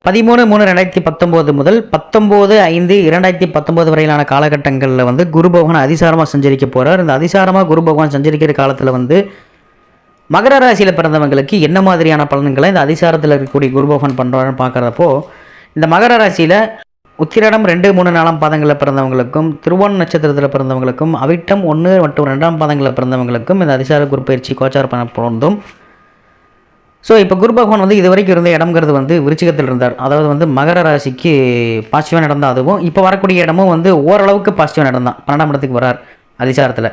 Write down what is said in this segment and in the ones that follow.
13/3/2019 முதல் 19/5/2019 வரையிலான காலகட்டங்களில் வந்து குரு பகவான் அதிசாரமாக சஞ்சரிக்க போகிறார். இந்த அதிசாரமாக குரு பகவான் சஞ்சரிக்கிற காலத்தில் வந்து மகர ராசியில் பிறந்தவங்களுக்கு என்ன மாதிரியான பலன்களை இந்த அதிசாரத்தில் இருக்கக்கூடிய குரு பகவான் பண்ணுறாருன்னு பார்க்குறப்போ, இந்த மகர ராசியில் உத்திரடம் 2, 3, 4 பாதங்களில் பிறந்தவங்களுக்கும், திருவோண நட்சத்திரத்தில் பிறந்தவங்களுக்கும், அவிட்டம் 1 மற்றும் 2ஆம் பாதங்களில் பிறந்தவங்களுக்கும் இந்த அதிசார குரு பயிற்சி கோச்சார பண்ண பொருந்தும். ஸோ இப்போ குரு பகவான் வந்து இது வரைக்கும் இருந்த இடம்ங்கிறது வந்து விருச்சிகத்தில் இருந்தார். அதாவது வந்து மகர ராசிக்கு பாசிட்டிவான இடம் தான். அதுவும் இப்போ வரக்கூடிய இடமும் வந்து ஓரளவுக்கு பாசிட்டிவான இடம் தான். 12ஆம் இடத்துக்கு வரார் அதிசாரத்தில்.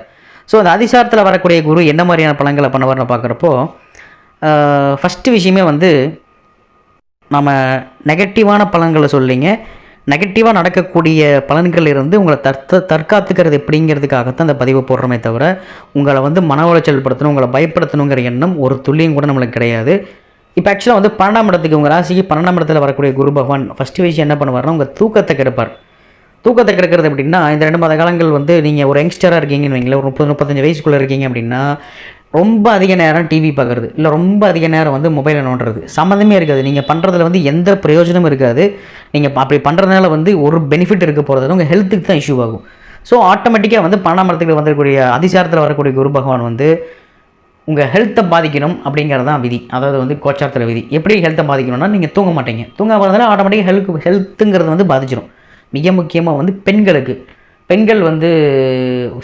ஸோ அந்த அதிசாரத்தில் வரக்கூடிய குரு என்ன மாதிரியான பலன்களை பண்ணுவார்னு பார்க்குறப்போ, ஃபஸ்ட்டு விஷயமே வந்து நம்ம நெகட்டிவான பலன்களை சொல்லிங்க, நெகட்டிவாக நடக்கக்கூடிய பலன்கள் இருந்து உங்களை தற்காத்துக்கிறது எப்படிங்கிறதுக்காகத்தான் அந்த பதிவை போடுறோமே தவிர, உங்களை வந்து மன உளைச்சல் படுத்தணும், உங்களை பயப்படுத்தணுங்கிற எண்ணம் ஒரு துல்லியம் கூட நம்மளுக்கு கிடையாது. இப்போ ஆக்சுவலாக வந்து 12ஆம் இடத்துக்கு, உங்கள் ராசிக்கு 12ஆம் இடத்துல வரக்கூடிய குரு பகவான் ஃபஸ்ட்டு விஷயம் என்ன பண்ணுவார்னா, உங்கள் தூக்கத்தை கெடுப்பார். தூக்கத்தை கெடுக்கிறது அப்படின்னா, இந்த 2 மாத காலங்கள் வந்து நீங்கள் ஒரு யங்ஸ்டராக இருக்கீங்கன்னு வைங்களேன், ஒரு 30-35 வயசுக்குள்ளே இருக்கீங்க அப்படின்னா, ரொம்ப அதிக நேரம் டிவி பார்க்குறது, இல்லை ரொம்ப அதிக நேரம் வந்து மொபைலை நோண்டுறது, சம்மந்தமே இருக்காது. நீங்கள் பண்ணுறதுல வந்து எந்த பிரயோஜனமும் இருக்காது. நீங்கள் அப்படி பண்ணுறதுனால வந்து ஒரு பெனிஃபிட் இருக்க போகிறது உங்கள் ஹெல்த்துக்கு தான் இஷ்யூ ஆகும். ஸோ ஆட்டோமேட்டிக்காக வந்து 12ஆம் இடத்துக்கு வந்துக்கூடிய அதிசாரத்தில் வரக்கூடிய குரு பகவான் வந்து உங்கள் ஹெல்த்தை பாதிக்கணும் அப்படிங்கிறது தான் விதி. அதாவது வந்து கோச்சாரத்தில் விதி. எப்படி ஹெல்த்தை பாதிக்கணும்னா, நீங்கள் தூங்க மாட்டீங்க. தூங்க போகிறதுனால ஆட்டோமேட்டிக்காக ஹெல்த்துங்கிறது வந்து பாதிச்சிடும். மிக முக்கியமாக வந்து பெண்கள் வந்து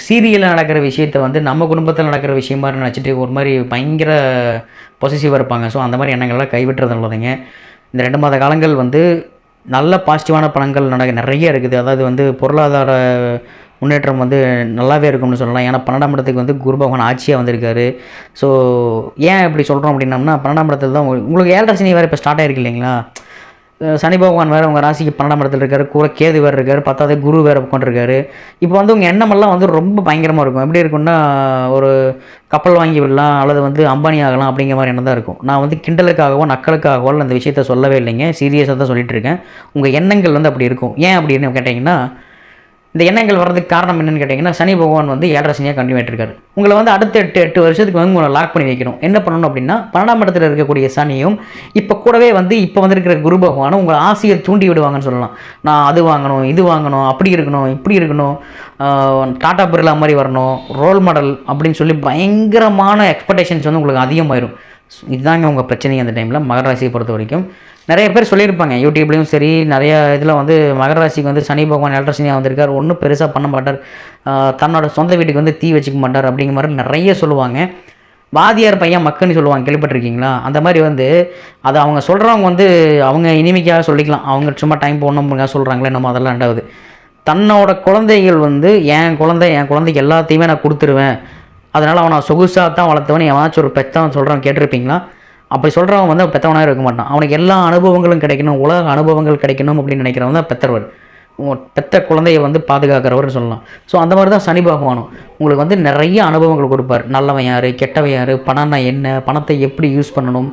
சீரியலில் நடக்கிற விஷயத்த வந்து நம்ம குடும்பத்தில் நடக்கிற விஷயம் மாதிரி நினச்சிட்டு ஒரு மாதிரி பயங்கர பொசசிவாக இருப்பாங்க. ஸோ அந்த மாதிரி எண்ணங்கள்லாம் கைவிட்டுறது நல்லதுங்க. இந்த 2 மாத காலங்கள் வந்து நல்ல பாசிட்டிவான பலன்கள் நிறைய இருக்குது. அதாவது வந்து பொருளாதார முன்னேற்றம் வந்து நல்லாவே இருக்கும்னு சொல்லலாம். ஏன்னா 12ஆம் இடத்துக்கு வந்து குரு பகவான் ஆட்சியாக வந்திருக்காரு. ஸோ ஏன் இப்படி சொல்கிறோம் அப்படின்னம்னா, 12ஆம் இடத்துல தான் உங்களுக்கு 7.5 சனி வேறு இப்போ ஸ்டார்ட் ஆகிருக்கு இல்லைங்களா. சனி பகவான் வேறு உங்கள் ராசிக்கு 12ஆம் இடத்துல இருக்கார், கூட கேது வேறு இருக்கார், 10வது குரு வேறு உட்காந்துருக்காரு. இப்போ வந்து உங்கள் எண்ணமெல்லாம் வந்து ரொம்ப பயங்கரமாக இருக்கும். எப்படி இருக்குன்னா, ஒரு கப்பல் வாங்கி விடலாம் அல்லது வந்து அம்பானி ஆகலாம் அப்படிங்கிற மாதிரி எண்ணம் தான் இருக்கும். நான் வந்து கிண்டலுக்காகவோ நக்கலுக்காகவோ அந்த விஷயத்த சொல்லவே இல்லைங்க, சீரியஸாக தான் சொல்லிட்டு இருக்கேன். உங்கள் எண்ணங்கள் வந்து அப்படி இருக்கும். ஏன் அப்படின்னு கேட்டிங்கன்னா, இந்த எண்ணங்கள் வர்றதுக்கு காரணம் என்னென்னு கேட்டிங்கன்னா, சனி பகவான் வந்து 7.5 சனியாக கண்டினியூ ஆகிட்டு இருக்காரு. உங்களை வந்து அடுத்த 8 வருஷத்துக்கு வந்து உங்களை லாக் பண்ணி வைக்கணும். என்ன பண்ணணும் அப்படின்னா, 12ஆம் இடத்துல இருக்கக்கூடிய சனியும் இப்போ கூடவே வந்து இப்போ வந்திருக்கிற குரு பகவானும் உங்கள் ஆசையை தூண்டி விடுவாங்கன்னு சொல்லலாம். நான் அது வாங்கணும், இது வாங்கணும், அப்படி இருக்கணும், இப்படி இருக்கணும், டாடா பிர்லா மாதிரி வரணும், ரோல் மாடல் அப்படின்னு சொல்லி பயங்கரமான எக்ஸ்பெக்டேஷன்ஸ் வந்து உங்களுக்கு அதிகமாயிரும். இதுதாங்க உங்கள் பிரச்சனை. அந்த டைமில் மகர ராசியை பொறுத்த வரைக்கும் நிறைய பேர் சொல்லியிருப்பாங்க, யூடியூப்லேயும் சரி, நிறைய இதில் வந்து மகர ராசிக்கு வந்து சனி பகவான் 7.5 சனியாக வந்திருக்கார், ஒன்றும் பெருசாக பண்ண மாட்டார், தன்னோட சொந்த வீட்டுக்கு வந்து தீ வச்சுக்க மாட்டார் அப்படிங்கிற மாதிரி நிறைய சொல்லுவாங்க. வாதியார் பையன் மக்குன்னு சொல்லுவாங்க, கேள்விப்பட்டிருக்கீங்களா? அந்த மாதிரி வந்து அது அவங்க சொல்கிறவங்க வந்து அவங்க இனிமைக்காக சொல்லிக்கலாம், அவங்க சும்மா டைம் போடணும்னு சொல்கிறாங்களே நம்ம, அதெல்லாம் ரெண்டாவது. தன்னோட குழந்தைகள் வந்து என் குழந்தைக்கு எல்லாத்தையுமே நான் கொடுத்துருவேன், அதனால் அவனை சொகுசாக தான் வளர்த்தவன், எவனாச்சும் ஒரு பெத்தவன் சொல்கிறான் கேட்டிருப்பீங்களா? அப்படி சொல்கிறவன் வந்து பெற்றவனாக இருக்க மாட்டான். அவனுக்கு எல்லா அனுபவங்களும் கிடைக்கணும், உலக அனுபவங்கள் கிடைக்கணும் அப்படின்னு நினைக்கிறவன் தான் பெற்றவர். பெற்ற குழந்தைய வந்து பாதுகாக்கிறவர்னு சொல்லலாம். ஸோ அந்த மாதிரி தான் சனி பகவானும் உங்களுக்கு வந்து நிறைய அனுபவங்கள் கொடுப்பார். நல்லவன் யார், கெட்டவன் யார், பணம்னா என்ன, பணத்தை எப்படி யூஸ் பண்ணணும்,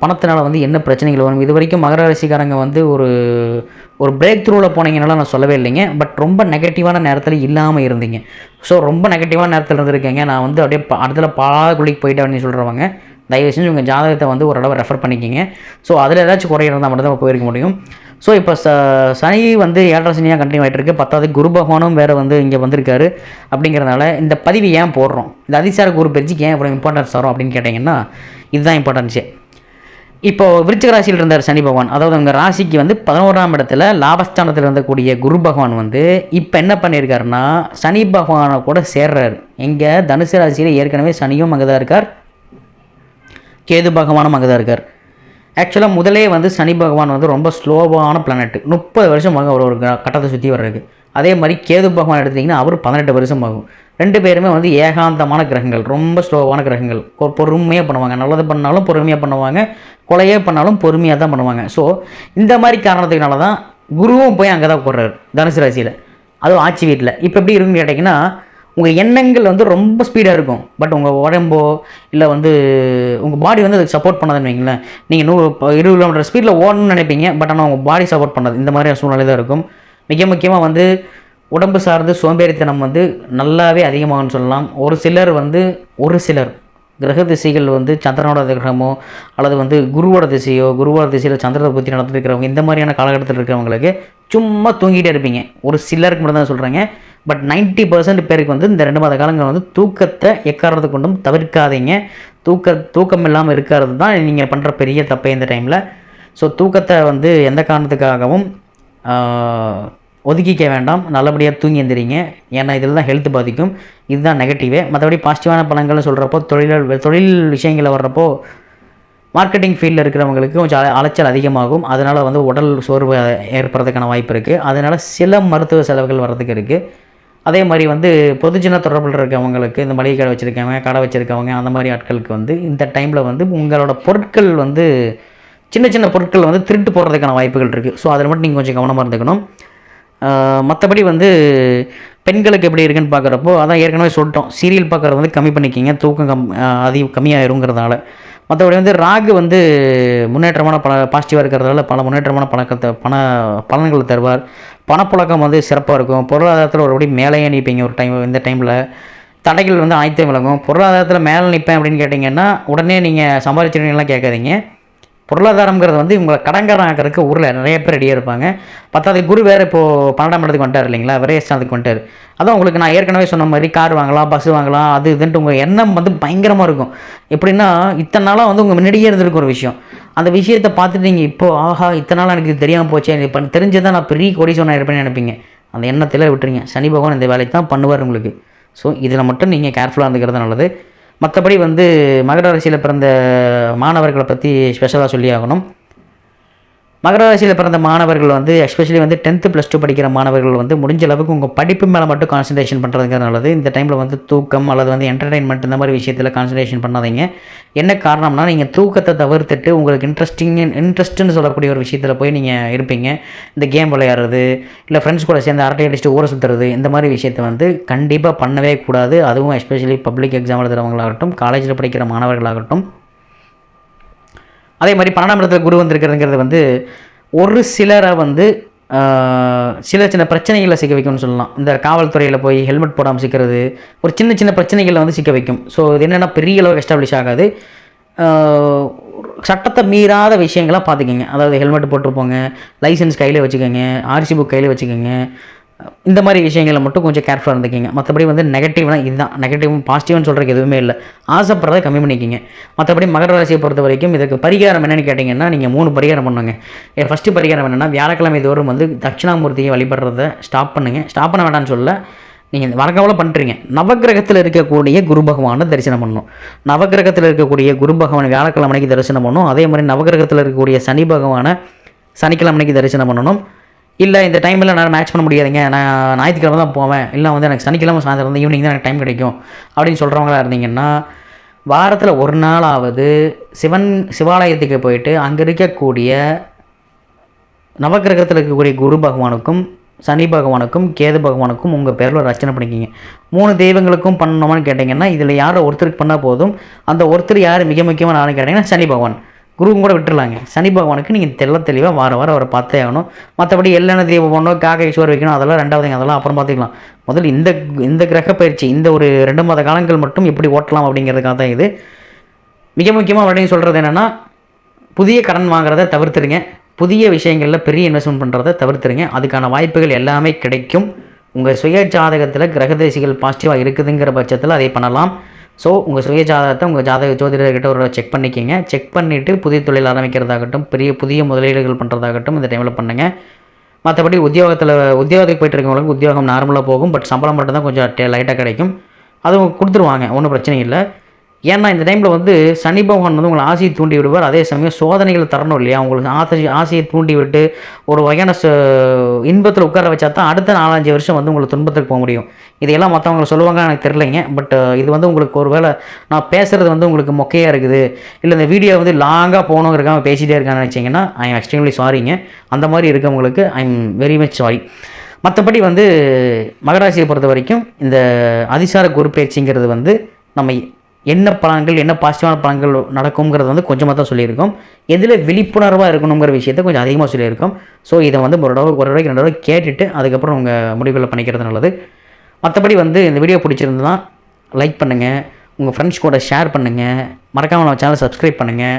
பணத்தினால் வந்து என்ன பிரச்சனைகள் வரும். இது வரைக்கும் மகர ராசிக்காரங்க வந்து ஒரு பிரேக் த்ரூவில் போனீங்கனால நான் சொல்லவே இல்லைங்க. பட் ரொம்ப நெகட்டிவான நேரத்தில் இல்லாமல் இருந்தீங்க. ஸோ ரொம்ப நெகட்டிவான நேரத்தில் இருந்திருக்கேங்க, நான் வந்து அப்படியே அடுத்த பாலாகுழிக்கு போயிட்டு அப்படின்னு சொல்கிறவங்க, தயவு செஞ்சு உங்கள் ஜாதகத்தை வந்து ஒரு தடவை ரெஃபர் பண்ணிக்கிங்க. ஸோ அதில் ஏதாச்சும் குறை இருந்தால் மட்டும் தான் போயிருக்க முடியும். ஸோ இப்போ சனி வந்து 7.5 சனியாக கண்டினியூ ஆகிட்டு இருக்குது. 10வது குரு பகவானும் வேறு வந்து இங்கே வந்திருக்காரு. அப்படிங்கிறதுனால இந்த பதிவு ஏன் போடுறோம், இந்த அதிசார குரு பயிற்சிக்கு ஏன் இவ்வளோ இம்பார்ட்டன்ஸ் தரோம் அப்படின்னு கேட்டிங்கன்னா, இதுதான் இம்பார்ட்டன்ஸே. இப்போது விருச்சிக ராசியில் இருந்தார் சனி பகவான். அதாவது உங்கள் ராசிக்கு வந்து 11ஆம் இடத்துல லாபஸ்தானத்தில் இருந்தக்கூடிய குரு பகவான் வந்து இப்போ என்ன பண்ணியிருக்காருன்னா, சனி பகவானை கூட சேர்றாரு. எங்கே தனுசு ராசியில் ஏற்கனவே சனியும் அங்கே தான் இருக்கார், கேது பகவானும் அங்கே தான் இருக்கார். ஆக்சுவலாக முதலே வந்து சனி பகவான் வந்து ரொம்ப ஸ்லோவான பிளானெட்டு, 30 வருஷம் ஆகும் அவர் ஒரு கட்டத்தை சுற்றி வர்றதுக்கு. அதே மாதிரி கேது பகவான் எடுத்திங்கன்னா அவர் 18 வருஷம் ஆகும். 2 பேருமே வந்து ஏகாந்தமான கிரகங்கள், ரொம்ப ஸ்லோவான கிரகங்கள். பொறுமையாக பண்ணுவாங்க, நல்லது பண்ணாலும் பொறுமையாக பண்ணுவாங்க, கொலையே பண்ணாலும் பொறுமையாக தான் பண்ணுவாங்க. ஸோ இந்த மாதிரி காரணத்துக்குனால தான் குருவும் போய் அங்கே தான் போடுறாரு தனுசு ராசியில், அதுவும் ஆட்சி வீட்டில். இப்போ எப்படி இருக்குன்னு கேட்டிங்கன்னா, உங்கள் எண்ணங்கள் வந்து ரொம்ப ஸ்பீடாக இருக்கும், பட் உங்கள் உடம்போ இல்லை வந்து உங்கள் பாடி வந்து அதுக்கு சப்போர்ட் பண்ணாதுன்னு வைங்களேன். நீங்கள் 20 கிலோமீட்டர் ஸ்பீடில் ஓடணும்னு நினைப்பீங்க, பட் ஆனால் உங்கள் பாடி சப்போர்ட் பண்ணாது. இந்த மாதிரி சூழ்நிலை தான் இருக்கும். மிக முக்கியமாக வந்து உடம்பு சார்ந்து சோம்பேறித்தனம் வந்து நல்லாவே அதிகமாகும்னு சொல்லலாம். ஒரு சிலர் கிரக திசைகள் வந்து சந்திரனோட கிரகமோ அல்லது வந்து குருவோட திசையோ, குருவோட திசையில் சந்திரனை பற்றி நடந்துட்டு இருக்கிறவங்க, இந்த மாதிரியான காலகட்டத்தில் இருக்கிறவங்களுக்கு சும்மா தூங்கிட்டே இருப்பீங்க. ஒரு சிலருக்கு மட்டும் தான் சொல்கிறேங்க. பட் 90% பேருக்கு வந்து இந்த 2 மாத காலங்கள் வந்து தூக்கத்தை எக்காரணத்தை கொண்டும் தவிர்க்காதீங்க. தூக்கம் இல்லாமல் இருக்கிறது தான் நீங்கள் பண்ணுற பெரிய தப்பே இந்த டைமில். ஸோ தூக்கத்தை வந்து எந்த காரணத்துக்காகவும் ஒதுக்கிக்க வேண்டாம். நல்லபடியாக தூங்கி எந்திரிங்க. ஏன்னா இதில் தான் ஹெல்த் பாதிக்கும். இதுதான் நெகட்டிவே. மற்றபடி பாசிட்டிவான பலன்கள்னு சொல்கிறப்போ தொழில் விஷயங்களில் வர்றப்போ மார்க்கெட்டிங் ஃபீல்டில் இருக்கிறவங்களுக்கு கொஞ்சம் அலைச்சல் அதிகமாகும். அதனால் வந்து உடல் சோர்வு ஏற்படுறதுக்கான வாய்ப்பு இருக்குது. அதனால் சில மருத்துவ செலவுகள் வர்றதுக்கு இருக்குது. அதே மாதிரி வந்து பொதுஜன தொடர்பில் இருக்கவங்களுக்கு, இந்த மளிகை கடை வச்சுருக்கவங்க, கடை வச்சுருக்கவங்க, அந்த மாதிரி ஆட்களுக்கு வந்து இந்த டைமில் வந்து உங்களோட பொருட்கள் வந்து சின்ன சின்ன பொருட்கள் வந்து திருட்டு போடுறதுக்கான வாய்ப்புகள் இருக்குது. ஸோ அதில் மட்டும் நீங்கள் கொஞ்சம் கவனமாக இருந்துக்கணும். மற்றபடி வந்து பெண்களுக்கு எப்படி இருக்குன்னு பார்க்குறப்போ அதான் ஏற்கனவே சொல்லிட்டோம். சீரியல் பார்க்குறது வந்து கம்மி பண்ணிக்கிங்க. தூக்கம் கம்மியாயிருங்கிறதுனால. மற்றபடி வந்து ராகு வந்து முன்னேற்றமான பாசிட்டிவாக இருக்கிறதால பல முன்னேற்றமான பலன்களை தருவார். பணப்புழக்கம் வந்து சிறப்பாக இருக்கும். பொருளாதாரத்தில் ஒருபடி மேலேயே நிற்பீங்க. இந்த டைமில் தடைகள் வந்து அனைத்தும் விளங்கும். பொருளாதாரத்தில் மேலே நிற்பேன் அப்படின்னு கேட்டிங்கன்னா உடனே நீங்கள் சம்பாதிச்சிருக்கீங்கலாம் கேட்காதீங்க. பொருளாதாரங்கிறது வந்து உங்களை கடன்காரன் ஆக்கிறதுக்கு ஊரில் நிறைய பேர் ரெடியாக இருப்பாங்க. பத்தாவது குரு வேறு இப்போது 12ஆம் இடத்துக்கு வந்துட்டார் இல்லைங்களா, விரயஸ்தானத்துக்கு வந்துட்டார். அதான் உங்களுக்கு நான் ஏற்கனவே சொன்ன மாதிரி கார் வாங்கலாம், பஸ் வாங்கலாம், அது இதுன்ட்டு உங்கள் எண்ணம் வந்து பயங்கரமாக இருக்கும். எப்படின்னா இத்தனை நாளாக வந்து உங்கள் முன்னாடியே இருந்திருக்கு ஒரு விஷயம். அந்த விஷயத்தை பார்த்துட்டு நீங்கள் இப்போது ஆஹா இத்தனை நாள் எனக்கு தெரியாமல் போச்சு, இப்போ தெரிஞ்சதான் நான் பெரிய கோடீஸ்வரனாக இருப்பேன்னு நினைப்பீங்க. அந்த எண்ணத்தில் விட்டுருங்க. சனி பகவான் இந்த வேலையை தான் பண்ணுவார் உங்களுக்கு. ஸோ இதில் மட்டும் நீங்கள் கேர்ஃபுல்லாக இருந்துக்கிறது நல்லது. மற்றபடி வந்து மகர ராசியில் பிறந்த மாணவர்களை பற்றி ஸ்பெஷலாக சொல்லி ஆகணும். மகர ராசியில் பிறந்த மாணவர்கள் வந்து எஸ்பெஷலி வந்து 10th +2 படிக்கிற மாணவர்கள் வந்து முடிஞ்ச அளவுக்கு உங்கள் படிப்பு மேலே மட்டும் கான்சன்ட்ரேஷன் பண்ணுறதுங்கிறது நல்லது. இந்த டைமில் வந்து தூக்கம் அல்லது வந்து என்டர்டெயின்மெண்ட் இந்த மாதிரி விஷயத்தில் கான்சன்ட்ரேஷன் பண்ணாதீங்க. என்ன காரணம்னா நீங்கள் தூக்கத்தை தவிர்த்துட்டு உங்களுக்கு இன்ட்ரெஸ்ட்டுன்னு சொல்லக்கூடிய ஒரு விஷயத்தில் போய் நீங்கள் இருப்பீங்க. இந்த கேம் விளையாடுறது, இல்லை ஃப்ரெண்ட்ஸ் கூட சேர்ந்து அரட்டை அடிச்சுட்டு ஊரை சுற்றுறது, இந்த மாதிரி விஷயத்தை வந்து கண்டிப்பாக பண்ணவே கூடாது. அதுவும் எஸ்பெஷலி பப்ளிக் எக்ஸாம் எழுதுகிறவங்களாகட்டும், காலேஜில் படிக்கிற மாணவர்களாகட்டும். அதே மாதிரி 12ஆம் இடத்துல குரு வந்திருக்கிறதுங்கிறது வந்து ஒரு சிலரை வந்து சில சின்ன பிரச்சனைகளை சிக்க வைக்கும்னு சொல்லலாம். இந்த காவல்துறையில் போய் ஹெல்மெட் போடாமல் சிக்கிறது, ஒரு சின்ன சின்ன பிரச்சனைகளை வந்து சிக்க வைக்கும். ஸோ இது என்னென்னா பெரிய அளவுக்கு எஸ்டாப்ளிஷ் ஆகாது. சட்டத்தை மீறாத விஷயங்களாக பார்த்துக்கோங்க. அதாவது ஹெல்மெட் போட்டுருப்போங்க, லைசன்ஸ் கையில் வச்சுக்கோங்க, ஆர்சி புக் கையில் வச்சுக்கோங்க. இந்த மாதிரி விஷயங்களை மட்டும் கொஞ்சம் கேர்ஃபுல்லாக இருந்துக்கிங்க. மற்றபடி வந்து நெகட்டிவ்னால் இதுதான். நெகட்டிவ் பாசிட்டிவ்னு சொல்கிறதுக்கு எதுவுமே இல்லை. ஆசைப்படுறதை கம்மி பண்ணிக்கிங்க. மற்றபடி மகர ராசியை பொறுத்த வரைக்கும் இதுக்கு பரிகாரம் என்னென்னு கேட்டிங்கன்னா நீங்கள் 3 பரிகாரம் பண்ணுங்க. ஃபஸ்ட்டு பரிகாரம் என்னென்னா வியாழக்கிழமை தோறும் வந்து தட்சிணாமூர்த்தியை வழிபடுறதை ஸ்டாப் பண்ணுங்கள். ஸ்டாப் பண்ண வேண்டாம்னு சொல்ல, நீங்கள் வரக்கவலை பண்ணுறீங்க. நவகிரகத்தில் இருக்கக்கூடிய குரு பகவானை தரிசனம் பண்ணணும். நவகிரகத்தில் இருக்கக்கூடிய குரு பகவான் வியாழக்கிழமைக்கு தரிசனம் பண்ணணும். அதே மாதிரி நவகிரகத்தில் இருக்கக்கூடிய சனி பகவானை சனிக்கிழமைக்கு தரிசனம் பண்ணணும். இல்லை இந்த டைமில் நான் மேட்ச் பண்ண முடியாதுங்க, நான் ஞாயிற்றுக்கிழமை தான் போவேன், இல்லை வந்து எனக்கு சனிக்கிழமை சாயந்தரம் வந்து ஈவினிங் தான் எனக்கு டைம் கிடைக்கும் அப்படின்னு சொல்கிறவங்களா இருந்தீங்கன்னா வாரத்தில் ஒரு நாளாவது சிவாலயத்துக்கு போயிட்டு அங்கே இருக்கக்கூடிய நவகிரகத்தில் இருக்கக்கூடிய குரு பகவானுக்கும் சனி பகவானுக்கும் கேது பகவானுக்கும் உங்கள் பேரில் ஒரு அர்ச்சனை பண்ணிக்கிங்க. 3 தெய்வங்களுக்கும் பண்ணணுமான்னு கேட்டிங்கன்னா இதில் யாரை ஒருத்தருக்கு பண்ணால் போதும். அந்த ஒருத்தர் யார் மிக முக்கியமான ஆளுன்னு கேட்டிங்கன்னா சனி பகவான். குருவும் கூட விட்டுருலாங்க. சனி பகவானுக்கு நீங்கள் தெளிவாக வாரம் அவரை பார்த்தே ஆகணும். மற்றபடி எல்லெண்ணெய் தீபம் பண்ணணும், காக்கை சோறு வைக்கணும், அதெல்லாம் ரெண்டாவதுங்க, அதெல்லாம் அப்புறம் பார்த்துக்கலாம். முதல்ல இந்த கிரக பயிற்சி இந்த ஒரு 2 மாத காலங்கள் மட்டும் எப்படி ஓட்டலாம் அப்படிங்கிறதுக்காக தான் இது. மிக முக்கியமாக மறுபடியும் சொல்கிறது என்னென்னா புதிய கடன் வாங்குறதை தவிர்த்துருங்க. புதிய விஷயங்களில் பெரிய இன்வெஸ்ட்மெண்ட் பண்ணுறதை தவிர்த்துருங்க. அதுக்கான வாய்ப்புகள் எல்லாமே கிடைக்கும். உங்கள் சுய ஜாதகத்தில் கிரகதேசிகள் பாசிட்டிவாக இருக்குதுங்கிற பட்சத்தில் அதை பண்ணலாம். ஸோ உங்கள் சுய ஜாதகத்தை உங்கள் ஜோதிடர்கிட்ட ஒரு செக் பண்ணிக்கிங்க. செக் பண்ணிவிட்டு புதிய தொழில் ஆரம்பிக்கிறதாகட்டும், புதிய முதலீடுகள் பண்ணுறதாகட்டும் இந்த டைமில் பண்ணுங்கள். மற்றபடி உத்தியோகத்துக்கு போய்ட்டு இருக்கவங்களுக்கு உத்தியோகம் நார்மலாக போகும். பட் சம்பளம் மட்டும்தான் கொஞ்சம் லைட்டாக கிடைக்கும். அதுவும் கொடுத்துருவாங்க, ஒன்றும் பிரச்சனை இல்லை. ஏன்னா இந்த டைமில் வந்து சனி பகவான் வந்து உங்களை ஆசையை தூண்டி விடுவார். அதே சமயம் சோதனைகள் தரணும் இல்லையா, உங்களுக்கு ஆசையை தூண்டி விட்டு ஒரு வகையான இன்பத்தில் உட்கார வச்சா தான் அடுத்த 4-5 வருஷம் வந்து உங்களுக்கு துன்பத்துக்கு போக முடியும். இதையெல்லாம் மற்றவங்க சொல்லுவாங்க, எனக்கு தெரிலைங்க. பட் இது வந்து உங்களுக்கு ஒரு வேளை நான் பேசுகிறது வந்து உங்களுக்கு மொக்கையாக இருக்குது, இல்லை இந்த வீடியோ வந்து லாங்காக போகணுங்கிறக்காம பேசிகிட்டே இருக்கான்னு நினச்சிங்கன்னா ஐ எம் எக்ஸ்ட்ரீம்லி சாரிங்க. அந்த மாதிரி இருக்கவங்களுக்கு I am very much sorry. மற்றபடி வந்து மகராசியை பொறுத்த வரைக்கும் இந்த அதிசார குரு பயிற்சிங்கிறது வந்து நம்ம என்ன பலன்கள், என்ன பாசிட்டிவான பலன்கள் நடக்குங்கிறது வந்து கொஞ்சமாக தான் சொல்லியிருக்கோம். எதில் விழிப்புணர்வாக இருக்கணுங்கிற விஷயத்தை கொஞ்சம் அதிகமாக சொல்லியிருக்கோம். ஸோ இதை வந்து ஒரு தடவைக்கு 2 தடவை கேட்டுட்டு அதுக்கப்புறம் உங்கள் முடிவுகளை பண்ணிக்கிறது நல்லது. மற்றபடி வந்து இந்த வீடியோ பிடிச்சிருந்ததுன்னா லைக் பண்ணுங்கள், உங்கள் ஃப்ரெண்ட்ஸ் கூட ஷேர் பண்ணுங்கள். மறக்காமல் நம்ம சேனலை சப்ஸ்கிரைப் பண்ணுங்கள்.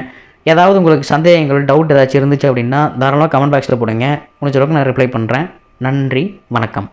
ஏதாவது உங்களுக்கு சந்தேகங்கள், டவுட் ஏதாச்சும் இருந்துச்சு அப்படின்னா தாராளமாக கமெண்ட் பாக்ஸில் போடுங்க. முடிஞ்ச அளவுக்கு நான் ரிப்ளை பண்ணுறேன். நன்றி, வணக்கம்.